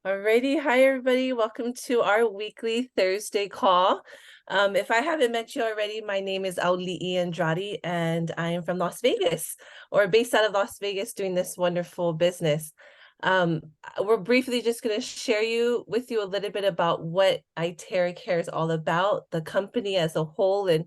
Alrighty, hi everybody. Welcome to our weekly Thursday call. If I haven't met you already, my name is Auli'i Andrade, and I am from Las Vegas, or based out of Las Vegas, doing this wonderful business. We're briefly just going to share with you a little bit about what Iteracare is all about, the company as a whole, and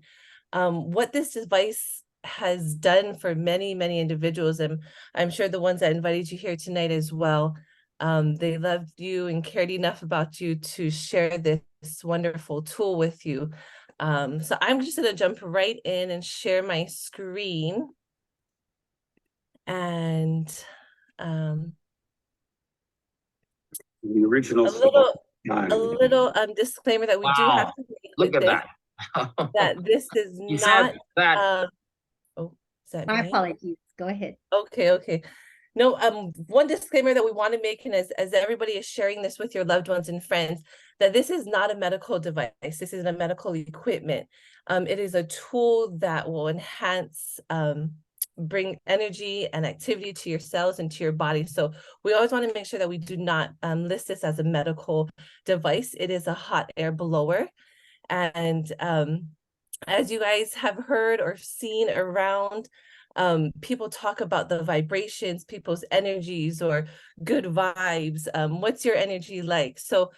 what this device has done for many, many individuals. And I'm sure the ones that invited you here tonight as well. They loved you and cared enough about you to share this wonderful tool with you. So I'm just going to jump right in and share my screen. And the original a little disclaimer that we do have to make Look with at this, that. that this is You not, said that. oh, is that My me? apologies. Go ahead. Okay. No, one disclaimer that we want to make, and as everybody is sharing this with your loved ones and friends, that this is not a medical device. This isn't a medical equipment. It is a tool that will enhance, bring energy and activity to your cells and to your body. So we always want to make sure that we do not list this as a medical device. It is a hot air blower. And as you guys have heard or seen around, people talk about the vibrations, people's energies or good vibes. What's your energy like? So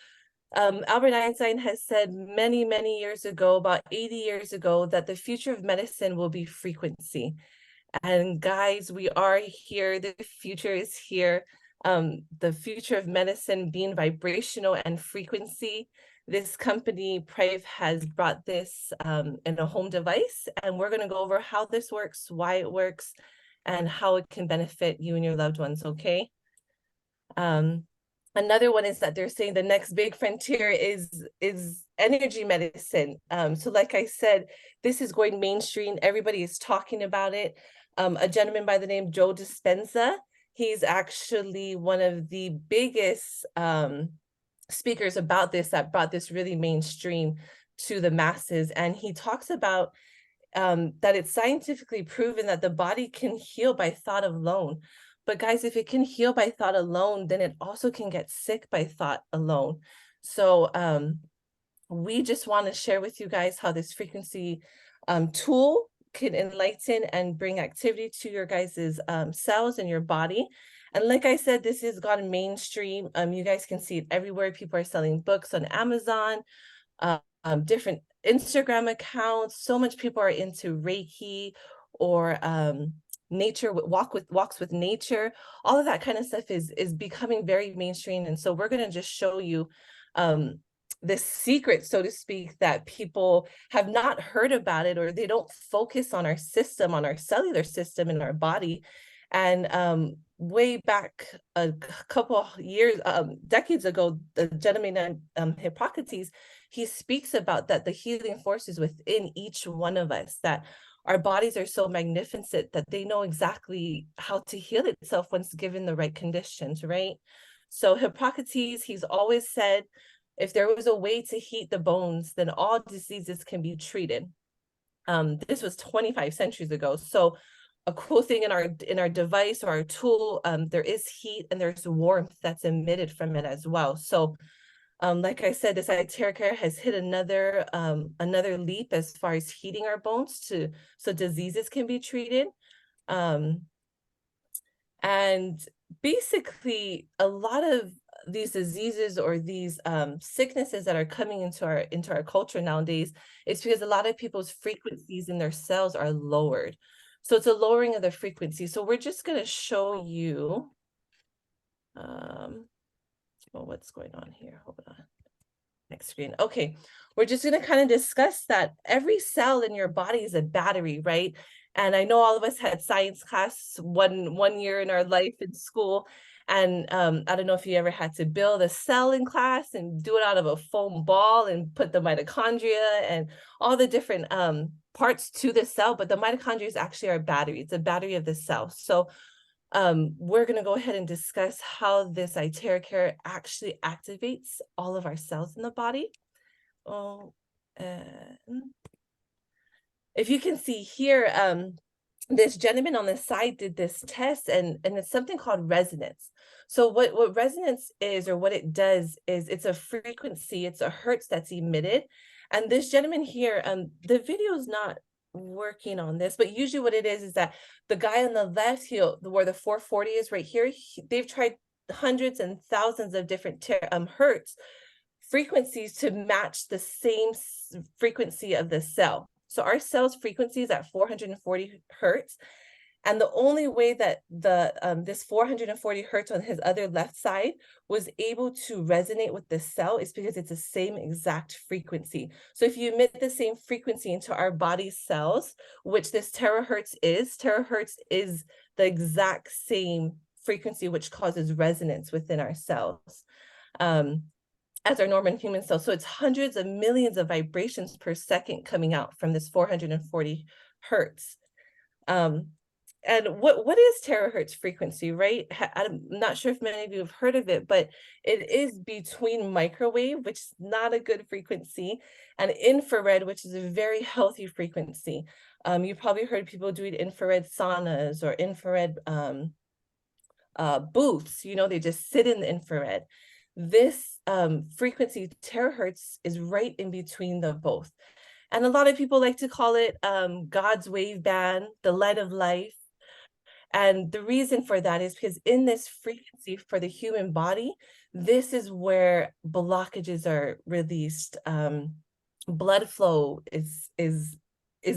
Albert Einstein has said many, many years ago, about 80 years ago, that the future of medicine will be frequency. And guys, we are here. The future is here. The future of medicine being vibrational and frequency. This company, Prive, has brought this in a home device, and we're going to go over how this works, why it works, and how it can benefit you and your loved ones, okay? Another one is that they're saying the next big frontier is energy medicine. So like I said, this is going mainstream. Everybody is talking about it. A gentleman by the name Joe Dispenza, he's actually one of the biggest speakers about this, that brought this really mainstream to the masses. And he talks about that it's scientifically proven that the body can heal by thought alone. But guys, if it can heal by thought alone, then it also can get sick by thought alone. So we just want to share with you guys how this frequency tool can enlighten and bring activity to your guys's cells in your body. And like I said, this has gone mainstream. You guys can see it everywhere. People are selling books on Amazon, different Instagram accounts. So much people are into Reiki or walks with nature. All of that kind of stuff is becoming very mainstream. And so we're going to just show you this secret, so to speak, that people have not heard about it, or they don't focus on our system, on our cellular system in our body. And way back a couple years, decades ago, the gentleman Hippocrates, he speaks about that the healing forces within each one of us, that our bodies are so magnificent that they know exactly how to heal itself once given the right conditions, right? So Hippocrates, he's always said, if there was a way to heat the bones, then all diseases can be treated. This was 25 centuries ago. So a cool thing in our device or our tool, there is heat and there's warmth that's emitted from it as well. So like I said, this Iteracare has hit another leap as far as heating our bones so diseases can be treated. And basically, a lot of these diseases or these sicknesses that are coming into our culture nowadays, it's because a lot of people's frequencies in their cells are lowered. So it's a lowering of the frequency. So we're just going to show you well, what's going on here. Hold on. Next screen. Okay, we're just going to kind of discuss that every cell in your body is a battery, right? And I know all of us had science class one year in our life in school. And I don't know if you ever had to build a cell in class and do it out of a foam ball and put the mitochondria and all the different parts to the cell. But the mitochondria is actually our battery. It's a battery of the cell. So we're going to go ahead and discuss how this Iteracare actually activates all of our cells in the body. Oh, and if you can see here, this gentleman on the side did this test, and it's something called resonance. So what resonance is, or what it does, is it's a frequency, it's a hertz that's emitted. And this gentleman here, the video is not working on this, but usually what it is that the guy on the left, where the 440 is right here, they've tried hundreds and thousands of different hertz frequencies to match the same frequency of the cell. So our cell's frequency is at 440 hertz. And the only way that this 440 hertz on his other left side was able to resonate with the cell is because it's the same exact frequency. So if you emit the same frequency into our body cells, which this terahertz is the exact same frequency which causes resonance within our cells. As our normal human cells. So it's hundreds of millions of vibrations per second coming out from this 440 hertz. And what is terahertz frequency, right? I'm not sure if many of you have heard of it, but it is between microwave, which is not a good frequency, and infrared, which is a very healthy frequency. You've probably heard people doing infrared saunas or infrared booths, they just sit in the infrared. This frequency, terahertz, is right in between the both. And a lot of people like to call it God's wave band, the light of life. And the reason for that is because in this frequency for the human body, this is where blockages are released. Blood flow is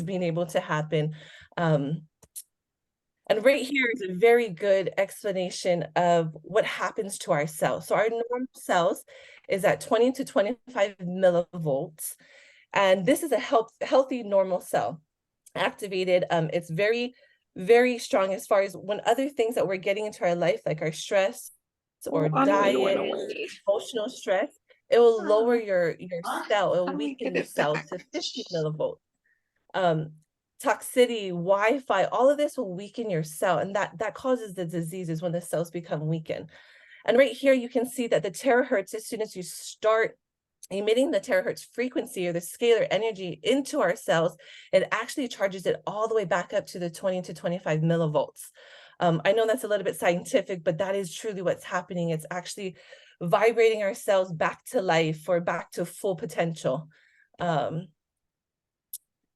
being able to happen. And right here is a very good explanation of what happens to our cells. So our normal cells is at 20 to 25 millivolts. And this is a healthy normal cell. Activated, it's very, very strong as far as when other things that we're getting into our life, like our stress or diet, emotional stress, it will lower your cell, it will weaken your cells to 50 millivolts. Toxicity, Wi-Fi, all of this will weaken your cell, and that causes the diseases when the cells become weakened. And right here, you can see that the terahertz, as soon as you start emitting the terahertz frequency or the scalar energy into our cells, it actually charges it all the way back up to the 20 to 25 millivolts. I know that's a little bit scientific, but that is truly what's happening. It's actually vibrating our cells back to life or back to full potential.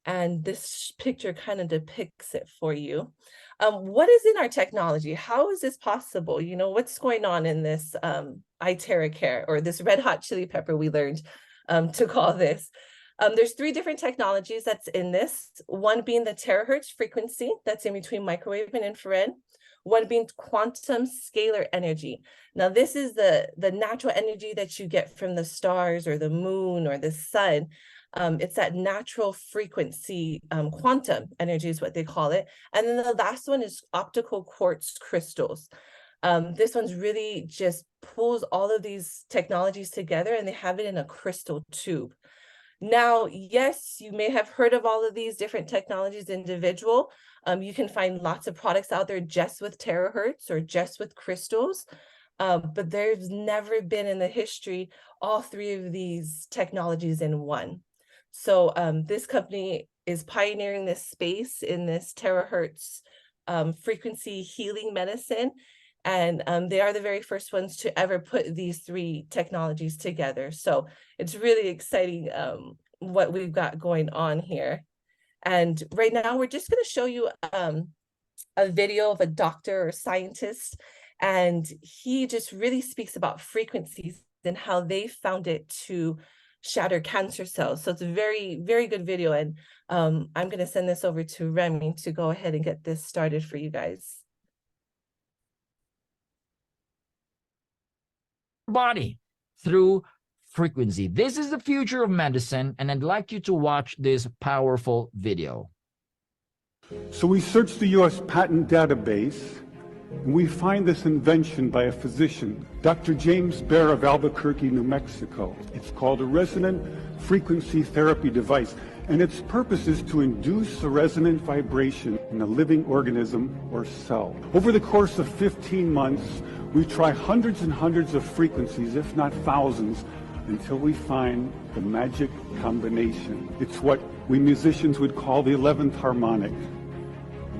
And this picture kind of depicts it for you. What is in our technology? How is this possible? What's going on in this Iteracare, or this red hot chili pepper we learned to call this? There's 3 different technologies that's in this. One being the terahertz frequency that's in between microwave and infrared. One being quantum scalar energy. Now, this is the natural energy that you get from the stars or the moon or the sun. It's that natural frequency, quantum energy is what they call it. And then the last one is optical quartz crystals. This one's really just pulls all of these technologies together, and they have it in a crystal tube. Now, yes, you may have heard of all of these different technologies individual. You can find lots of products out there just with terahertz or just with crystals. But there's never been in the history all 3 of these technologies in one. So this company is pioneering this space in this terahertz frequency healing medicine. And they are the very first ones to ever put these 3 technologies together. So it's really exciting what we've got going on here. And right now we're just going to show you a video of a doctor or scientist, and he just really speaks about frequencies and how they found it to shatter cancer cells. So it's a very, very good video. And I'm going to send this over to Remy to go ahead and get this started for you guys. Body through frequency. This is the future of medicine, and I'd like you to watch this powerful video. So we searched the U.S. patent database, and we find this invention by a physician, Dr. James Bear of Albuquerque, New Mexico. It's called a resonant frequency therapy device, and its purpose is to induce a resonant vibration in a living organism or cell. Over the course of 15 months, we try hundreds and hundreds of frequencies, if not thousands, until we find the magic combination. It's what we musicians would call the 11th harmonic.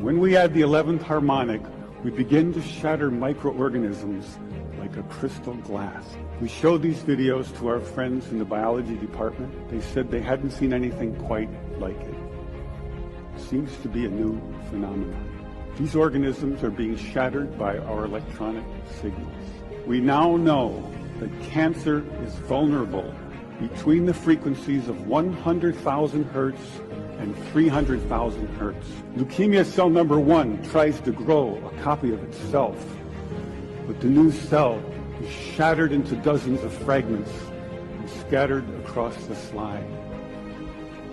When we add the 11th harmonic, we begin to shatter microorganisms like a crystal glass. We showed these videos to our friends in the biology department. They said they hadn't seen anything quite like it. It seems to be a new phenomenon. These organisms are being shattered by our electronic signals. We now know that cancer is vulnerable between the frequencies of 100,000 hertz and 300,000 hertz. Leukemia cell number 1 tries to grow a copy of itself, but the new cell is shattered into dozens of fragments and scattered across the slide.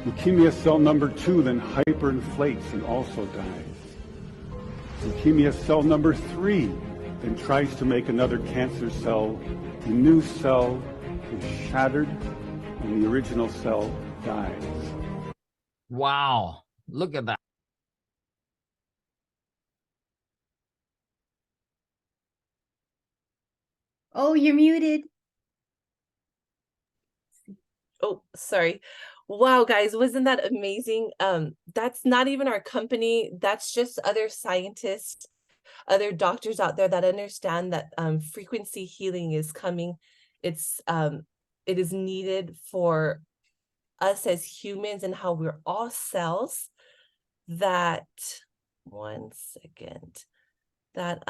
Leukemia cell number 2 then hyperinflates and also dies. Leukemia cell number 3 then tries to make another cancer cell. The new cell is shattered and the original cell dies. Wow, look at that. Oh, you're muted. Oh, sorry. Wow, guys, wasn't that amazing? That's not even our company. That's just other scientists, other doctors out there that understand that frequency healing is coming. It is needed for us as humans and how we're all cells. That one second. That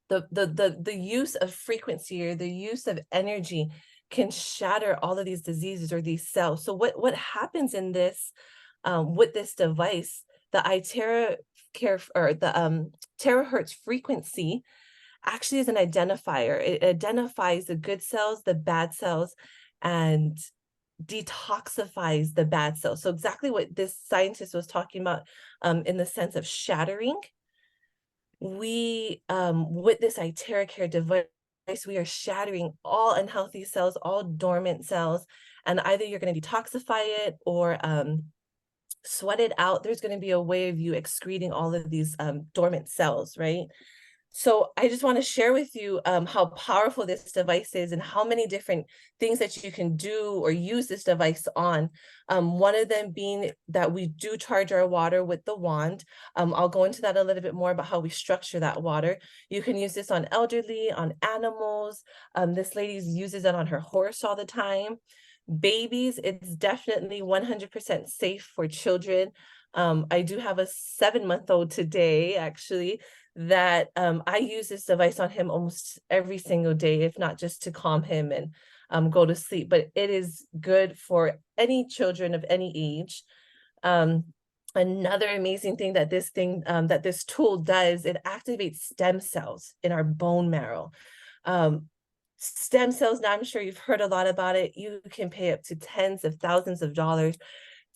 the use of frequency or the use of energy can shatter all of these diseases or these cells. So what happens in this with this device, the Iteracare or the terahertz frequency actually is an identifier. It identifies the good cells, the bad cells, and detoxifies the bad cells. So exactly what this scientist was talking about in the sense of shattering. We with this Iteracare device, we are shattering all unhealthy cells, all dormant cells, and either you're going to detoxify it or sweat it out. There's going to be a way of you excreting all of these dormant cells, right? So I just want to share with you how powerful this device is and how many different things that you can do or use this device on. One of them being that we do charge our water with the wand. I'll go into that a little bit more about how we structure that water. You can use this on elderly, on animals. This lady uses it on her horse all the time. Babies, it's definitely 100% safe for children. I do have a 7-month-old today, actually, that I use this device on him almost every single day, if not just to calm him and go to sleep. But it is good for any children of any age. Another amazing thing that this tool does, it activates stem cells in our bone marrow. Stem cells, now I'm sure you've heard a lot about it. You can pay up to tens of thousands of dollars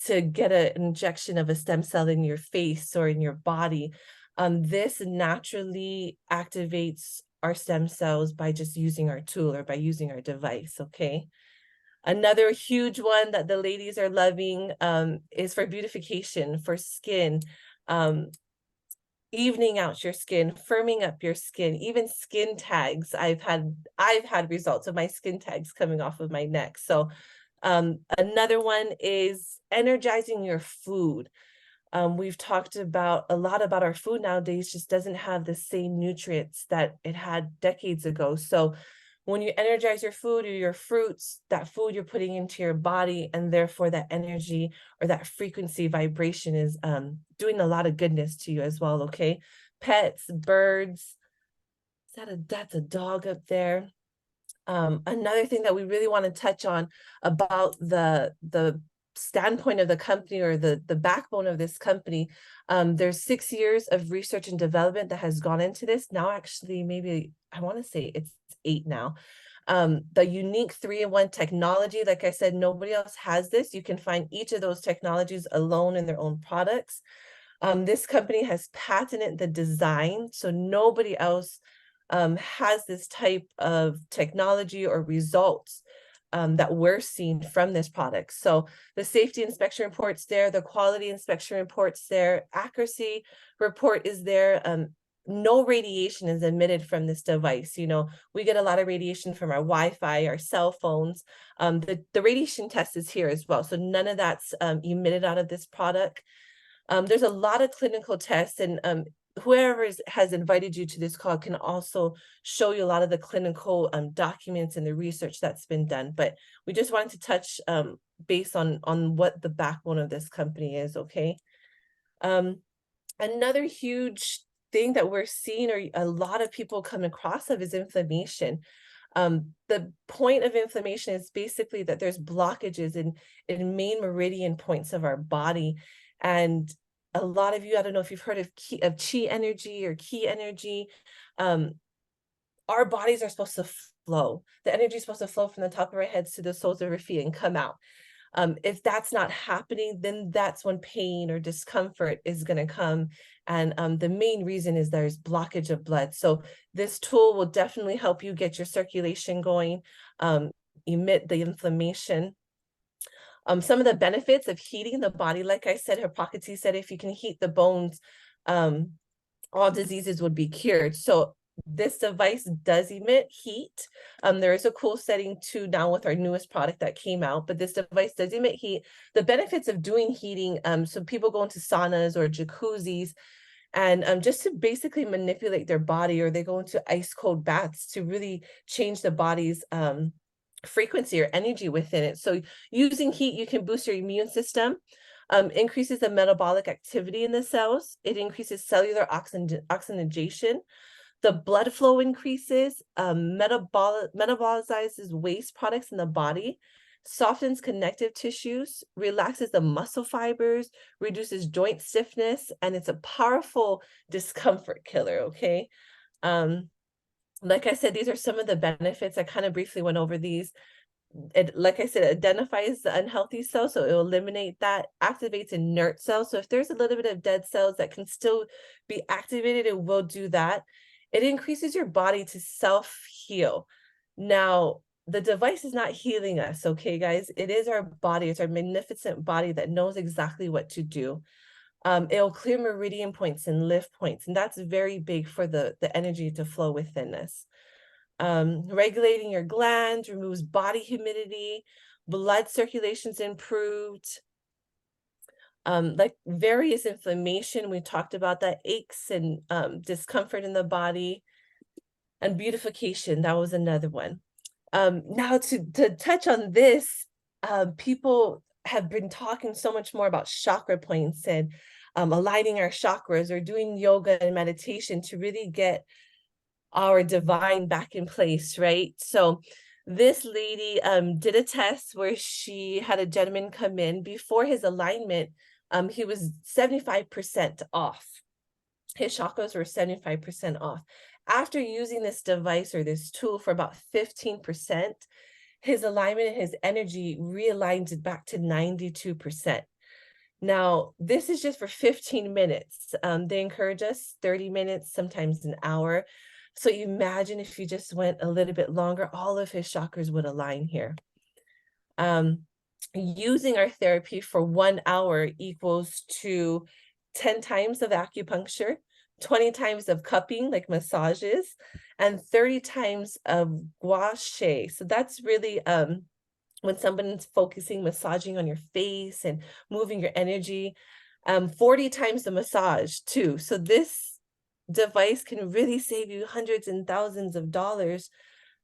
to get an injection of a stem cell in your face or in your body. This naturally activates our stem cells by just using our tool or by using our device, okay? Another huge one that the ladies are loving is for beautification, for skin, evening out your skin, firming up your skin, even skin tags. I've had results of my skin tags coming off of my neck. So another one is energizing your food. We've talked a lot about our food nowadays just doesn't have the same nutrients that it had decades ago. So when you energize your food or your fruits, that food you're putting into your body, and therefore that energy or that frequency vibration is doing a lot of goodness to you as well, okay? Pets, birds, that's a dog up there. Another thing that we really want to touch on about the standpoint of the company or the backbone of this company, there's 6 years of research and development that has gone into this. Now, actually, maybe I want to say it's 8 now. The unique 3-in-1 technology, like I said, nobody else has this. You can find each of those technologies alone in their own products. This company has patented the design, so nobody else has this type of technology or results that we're seeing from this product. So the safety inspection report's there, the quality inspection report's there, accuracy report is there. No radiation is emitted from this device. You know, we get a lot of radiation from our Wi-Fi, our cell phones. The radiation test is here as well. So none of that's emitted out of this product. There's a lot of clinical tests, and whoever has invited you to this call can also show you a lot of the clinical documents and the research that's been done. But we just wanted to touch base on what the backbone of this company is, okay? Another huge thing that we're seeing, or a lot of people come across of, is inflammation. The point of inflammation is basically that there's blockages in main meridian points of our body. And a lot of you, I don't know if you've heard of chi energy or ki energy. Our bodies are supposed to flow. The energy is supposed to flow from the top of our heads to the soles of our feet and come out. If that's not happening, then that's when pain or discomfort is going to come. And the main reason is there's blockage of blood. So this tool will definitely help you get your circulation going, emit the inflammation. Some of the benefits of heating the body, like I said, Hippocrates said, if you can heat the bones, all diseases would be cured. So this device does emit heat. There is a cool setting too now with our newest product that came out, but this device does emit heat. The benefits of doing heating, so people go into saunas or jacuzzis, and just to basically manipulate their body, or they go into ice cold baths to really change the body's frequency or energy within it. So using heat, you can boost your immune system, increases the metabolic activity in the cells. It increases cellular oxygenation. The blood flow increases, metabolizes waste products in the body, softens connective tissues, relaxes the muscle fibers, reduces joint stiffness, and it's a powerful discomfort killer, okay? Like I said, these are some of the benefits. I kind of briefly went over these. It, like I said, identifies the unhealthy cells, so it will eliminate that, activates inert cells. So if there's a little bit of dead cells that can still be activated, it will do that. It increases your body to self-heal. Now, the device is not healing us, okay, guys? It is our body. It's our magnificent body that knows exactly what to do. It'll clear meridian points and lift points, and that's very big for the energy to flow within us. Regulating your glands, removes body humidity, blood circulation's improved. Like various inflammation, we talked about that, aches and discomfort in the body, and beautification, that was another one. Now to touch on this, people have been talking so much more about chakra points and aligning our chakras, or doing yoga and meditation to really get our divine back in place, right? So this lady did a test where she had a gentleman come in. Before his alignment, he was 75% off. His chakras were 75% off. After using this device or this tool for about 15%, his alignment and his energy realigns it back to 92%. Now, this is just for 15 minutes. They encourage us 30 minutes, sometimes an hour. So imagine if you just went a little bit longer, all of his chakras would align here. Using our therapy for 1 hour equals to 10 times of acupuncture, 20 times of cupping, like massages, and 30 times of gua sha. So that's really when someone's focusing, massaging on your face and moving your energy, 40 times the massage too. So this device can really save you hundreds and thousands of dollars.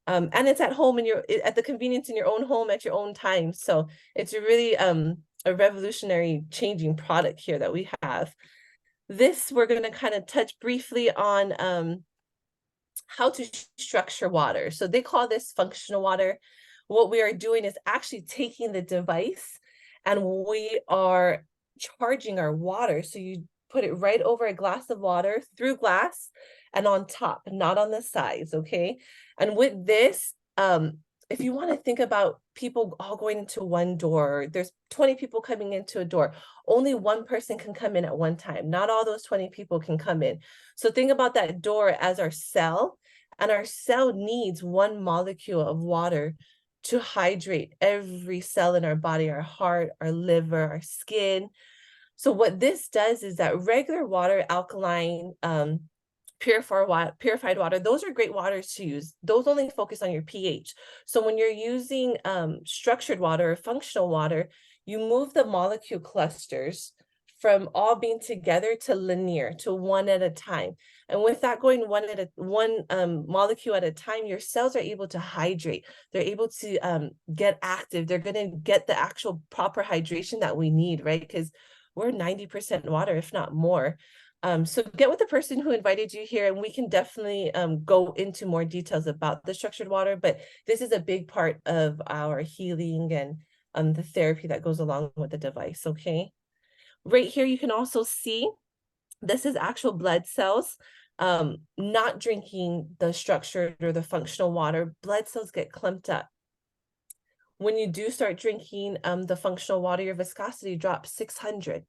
And it's at home at the convenience in your own home at your own time. So it's really a revolutionary changing product here that we have. This, we're going to kind of touch briefly on how to structure water. So they call this functional water. What we are doing is actually taking the device and we are charging our water. So you put it right over a glass of water, through glass, and on top, not on the sides, okay? And with this, if you want to think about people all going into one door, there's 20 people coming into a door, only one person can come in at one time. Not all those 20 people can come in. So think about that door as our cell, and our cell needs one molecule of water to hydrate every cell in our body, our heart, our liver, our skin. So what this does is that regular water, alkaline, purified water, those are great waters to use. Those only focus on your pH. So when you're using structured water or functional water, you move the molecule clusters from all being together to linear, to one at a time. And with that going one molecule at a time, your cells are able to hydrate. They're able to get active. They're going to get the actual proper hydration that we need, right? Because we're 90% water, if not more. So get with the person who invited you here, and we can definitely go into more details about the structured water, but this is a big part of our healing and the therapy that goes along with the device, okay? Right here, you can also see, this is actual blood cells. Not drinking the structured or the functional water, blood cells get clumped up. When you do start drinking the functional water, your viscosity drops 600%.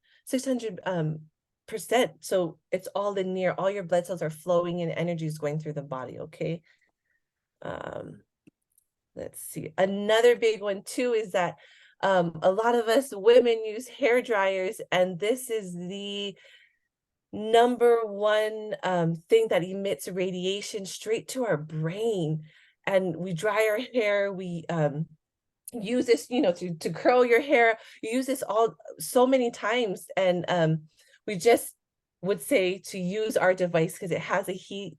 So it's all linear. All your blood cells are flowing and energy is going through the body, okay? Let's see. Another big one too is that a lot of us women use hair dryers, and this is the number one thing that emits radiation straight to our brain. And we dry our hair, we use this, you know, to curl your hair. You use this all so many times, and we just would say to use our device because it has a heat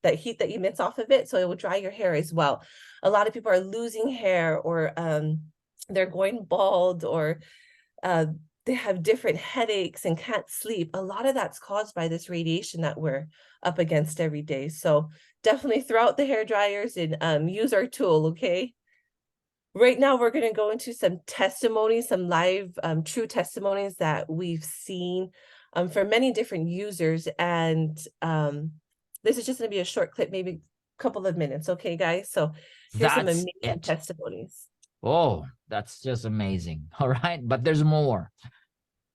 that emits off of it, so it will dry your hair as well. A lot of people are losing hair, or they're going bald, or they have different headaches and can't sleep. A lot of that's caused by this radiation that we're up against every day. So definitely throw out the hair dryers and use our tool, okay? Right now, we're going to go into some testimonies, some live true testimonies that we've seen from many different users. And this is just going to be a short clip, maybe a couple of minutes. Okay, guys? So here's some amazing testimonies. Oh, that's just amazing. All right. But there's more.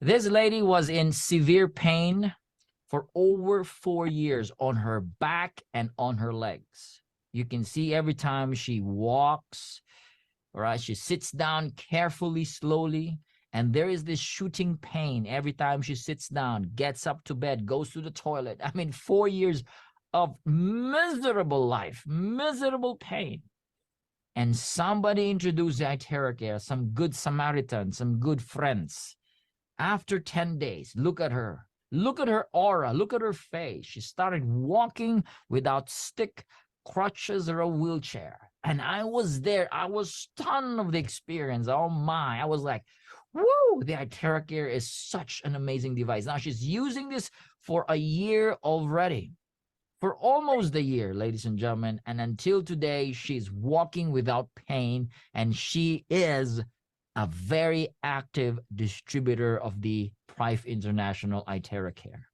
This lady was in severe pain for over 4 years on her back and on her legs. You can see every time she walks, all right, she sits down carefully, slowly, and there is this shooting pain every time she sits down, gets up to bed, goes to the toilet. I mean, 4 years of miserable life, miserable pain. And somebody introduced the Iteracare, some good Samaritan, some good friends. After 10 days, look at her aura, look at her face. She started walking without stick, crutches, or a wheelchair. And I was there. I was stunned of the experience. Oh my, I was like, woo, the Iteracare is such an amazing device. Now she's using this for a year already. For almost a year, ladies and gentlemen, and until today, she's walking without pain, and she is a very active distributor of the Prife International Iteracare.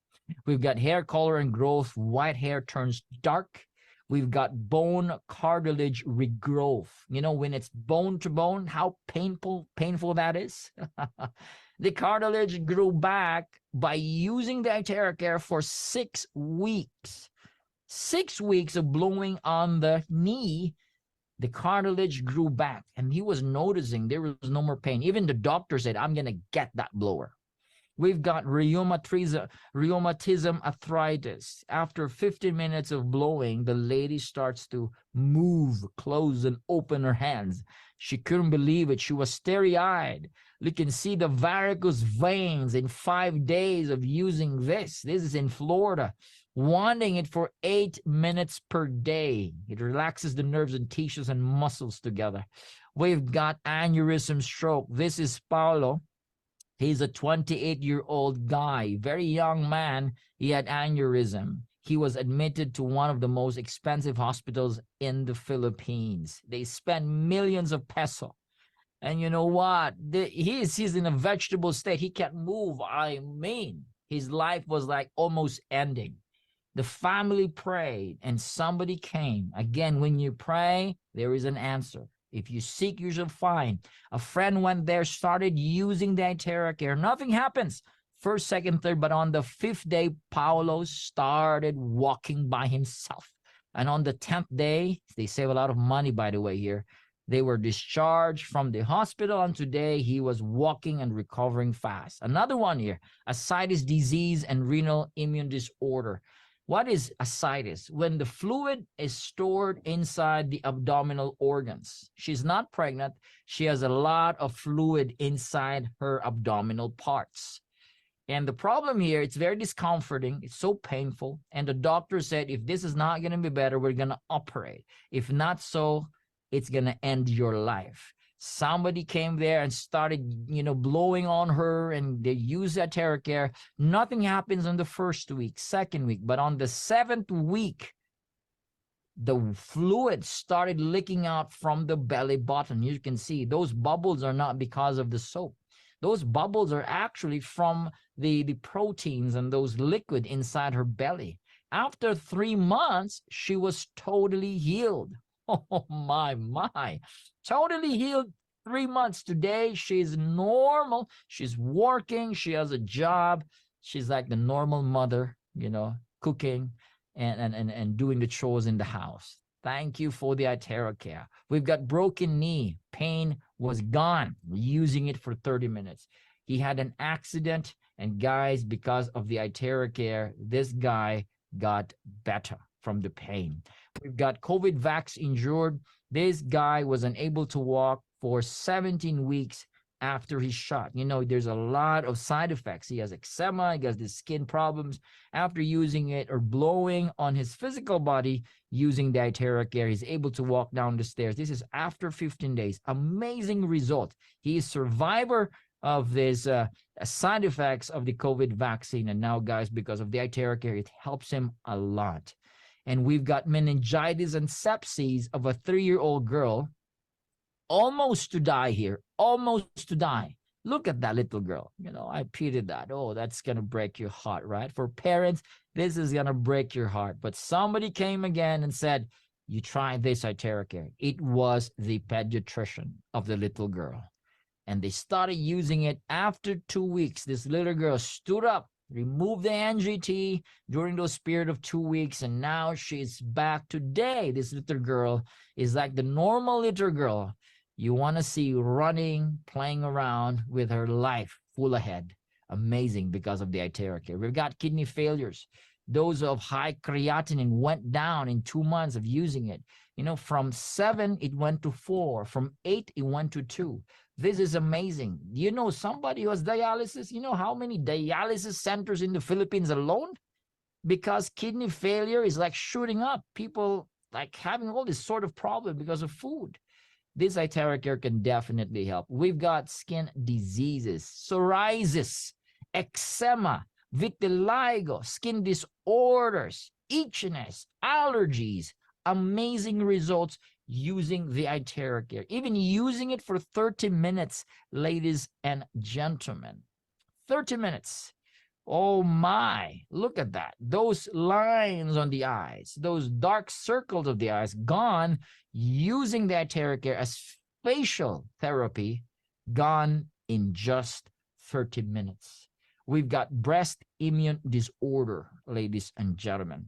We've got hair color and growth. White hair turns dark. We've got bone cartilage regrowth. You know, when it's bone to bone, how painful that is. The cartilage grew back by using the Iteracare for 6 weeks. 6 weeks of blowing on the knee, the cartilage grew back, and he was noticing there was no more pain. Even the doctor said, I'm going to get that blower. We've got rheumatism arthritis. After 15 minutes of blowing, the lady starts to move, close, and open her hands. She couldn't believe it. She was starry-eyed. You can see the varicose veins in 5 days of using this. This is in Florida. Wanting it for 8 minutes per day. It relaxes the nerves and tissues and muscles together. We've got aneurysm stroke. This is Paulo. He's a 28-year-old guy, very young man. He had aneurysm. He was admitted to one of the most expensive hospitals in the Philippines. They spent millions of pesos. And you know what? He's in a vegetable state. He can't move. I mean, his life was like almost ending. The family prayed and somebody came. Again, when you pray, there is an answer. If you seek, you shall find. A friend went there, started using the Iteracare. Nothing happens. First, second, third, but on the 5th day, Paulo started walking by himself. And on the 10th day, they save a lot of money, by the way, here. They were discharged from the hospital, and today he was walking and recovering fast. Another one here, ascites disease and renal immune disorder. What is ascites? When the fluid is stored inside the abdominal organs. She's not pregnant. She has a lot of fluid inside her abdominal parts. And the problem here, it's very discomforting. It's so painful. And the doctor said, if this is not going to be better, we're going to operate. If not so, it's going to end your life. Somebody came there and started, blowing on her, and they used Iteracare. Nothing happens on the first week, second week, but on the 7th week, the fluid started leaking out from the belly button. You can see those bubbles are not because of the soap. Those bubbles are actually from the proteins and those liquid inside her belly. After 3 months, she was totally healed. Oh, my. Totally healed. 3 months. Today, she's normal. She's working. She has a job. She's like the normal mother, cooking and doing the chores in the house. Thank you for the Iteracare. We've got broken knee. Pain was gone. We're using it for 30 minutes. He had an accident, and guys, because of the Iteracare, this guy got better from the pain. We've got COVID vax injured. This guy was unable to walk for 17 weeks after his shot. There's a lot of side effects. He has eczema, he has the skin problems. After using it or blowing on his physical body using the Iteracare, he's able to walk down the stairs. This is after 15 days. Amazing result. He is survivor of this side effects of the COVID vaccine. And now, guys, because of the Iteracare, it helps him a lot. And we've got meningitis and sepsis of a 3-year-old girl, almost to die here, almost to die. Look at that little girl. I pitied that. Oh, that's going to break your heart, right? For parents, this is going to break your heart. But somebody came again and said, you try this Iteracare. It was the pediatrician of the little girl. And they started using it after 2 weeks. This little girl stood up, removed the NGT during those period of 2 weeks, and now she's back today. This little girl is like the normal little girl you want to see running, playing around with her life full ahead. Amazing because of the Iteracare. We've got kidney failures. Those of high creatinine went down in 2 months of using it. From 7, it went to 4. From 8, it went to 2. This is amazing. Somebody who has dialysis, how many dialysis centers in the Philippines alone? Because kidney failure is like shooting up. People like having all this sort of problem because of food. This Iteracare can definitely help. We've got skin diseases, psoriasis, eczema, vitiligo, skin disorders, itchiness, allergies. Amazing results using the Iteracare. Even using it for 30 minutes, ladies and gentlemen. 30 minutes. Oh my, look at that. Those lines on the eyes, those dark circles of the eyes gone, using the Iteracare as facial therapy, gone in just 30 minutes. We've got breast immune disorder, ladies and gentlemen.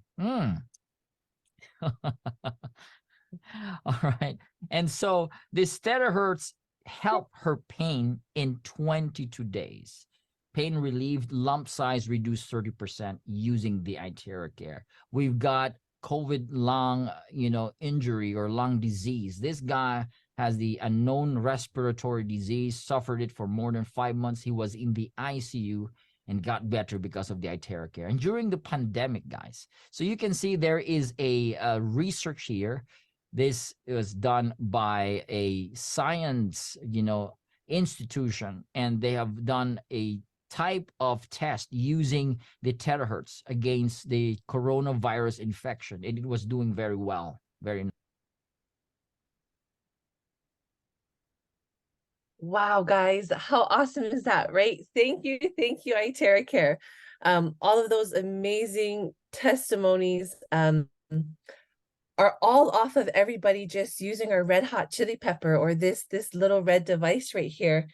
All right. And so this terahertz helped her pain in 22 days. Pain relieved, lump size reduced 30% using the Iteracare. We've got COVID lung, injury or lung disease. This guy has the unknown respiratory disease, suffered it for more than 5 months. He was in the ICU and got better because of the Iteracare. And during the pandemic, guys, so you can see there is a research here. This was done by a science, institution, and they have done a type of test using the terahertz against the coronavirus infection, and it was doing very well. Very nice. Wow, guys, how awesome is that, right? Thank you, Iteracare. All of those amazing testimonies are all off of everybody just using our red hot chili pepper or this little red device right here.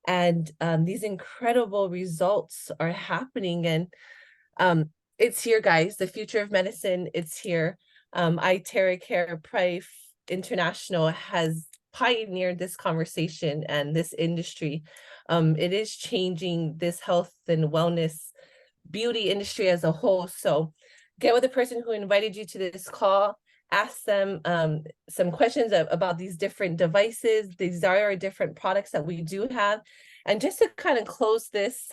And these incredible results are happening, and it's here, guys. The future of medicine, it's here. Iteracare Price International has pioneered this conversation and this industry. It is changing this health and wellness beauty industry as a whole. So get with the person who invited you to this call, ask them some questions about these different devices. These are our different products that we do have. And just to kind of close this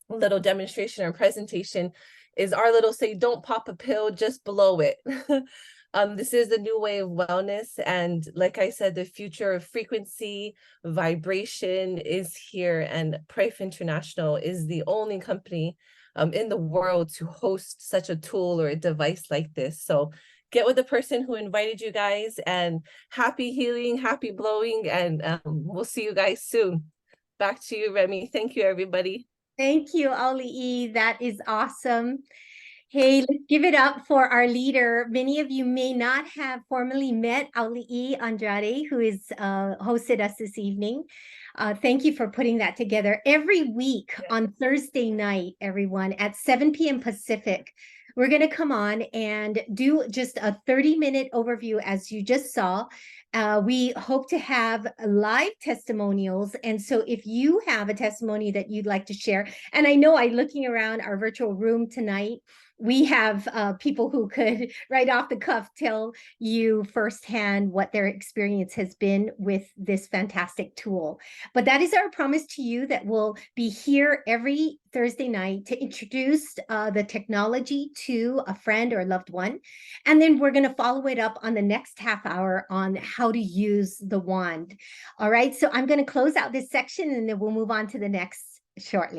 little demonstration or presentation is our little say, don't pop a pill, just blow it. This is a new way of wellness. And like I said, the future of frequency, vibration is here. And Pref International is the only company in the world to host such a tool or a device like this. So get with the person who invited you guys, and happy healing, happy blowing, and we'll see you guys soon. Back to you, Remy. Thank you, everybody. Thank you, Auli'i. That is awesome. Hey, let's give it up for our leader. Many of you may not have formally met Auli'i Andrade, who is hosted us this evening. Thank you for putting that together. Every week on Thursday night, everyone, at 7 p.m. Pacific, we're going to come on and do just a 30-minute overview, as you just saw. We hope to have live testimonials. And so if you have a testimony that you'd like to share, and I know looking around our virtual room tonight, we have people who could right off the cuff tell you firsthand what their experience has been with this fantastic tool. But that is our promise to you, that we'll be here every Thursday night to introduce the technology to a friend or a loved one. And then we're going to follow it up on the next half hour on how to use the wand. All right, so I'm going to close out this section and then we'll move on to the next shortly.